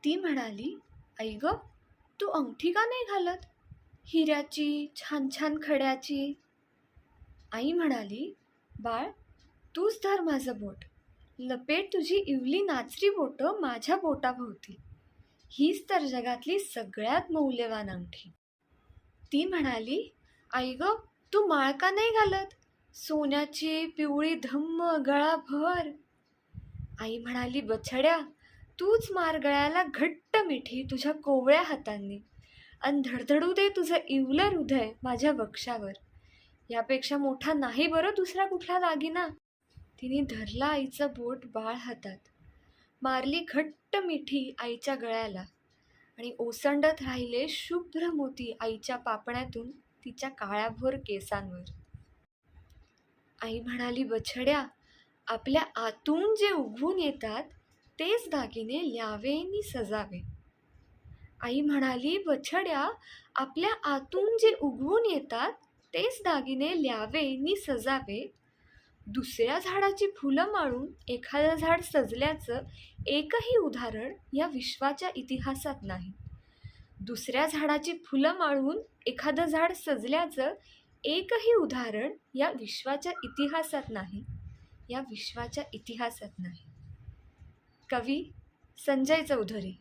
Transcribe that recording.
ती म्हणाली, "आई गं, तू अंगठी का नाही घालत? हिऱ्याची, छान छान खड्याची." आई म्हणाली, "बाळ, तूच धर माझं बोट. लपेट तुझी इवली नाचरी बोटं माझ्या बोटाभोवती. हीच तर जगातली सगळ्यात मौल्यवान अंगठी." ती म्हणाली, "आई गं, तू माळ का नाही घालत? सोन्याची पिवळी धम्म गळाभर." आई म्हणाली, "बछड्या, तूच मार गळ्याला घट्ट मिठी तुझ्या कोवळ्या हातांनी आणि धडधडू दे तुझं इवलं हृदय माझ्या वक्षावर. यापेक्षा मोठा नाही बरं दुसरा कुठला दागिना." तिने धरला आईचं बोट बाळ हातात, मारली घट्ट मिठी आईच्या गळ्याला आणि ओसंडत राहिले शुभ्र मोती आईच्या पापण्यातून तिच्या काळ्याभोर केसांवर. आई म्हणाली, "बछड्या, आपल्या आतून जे उगवून येतात तेच दागिने ल्यावे नि सजावे." आई म्हणाली, "बछड्या, आपल्या आतून जे उगवून येतात तेच दागिने ल्यावे नि सजावे. दुसऱ्या झाडाची फुलं माळून एखादं झाड सजल्याचं एकही उदाहरण या विश्वाच्या इतिहासात नाही. दुसऱ्या झाडाची फुलं माळून एखादं झाड सजल्याचं एकही उदाहरण या विश्वाच्या इतिहासात नाही, या विश्वाच्या इतिहासात नाही." कवी संजय चौधरी.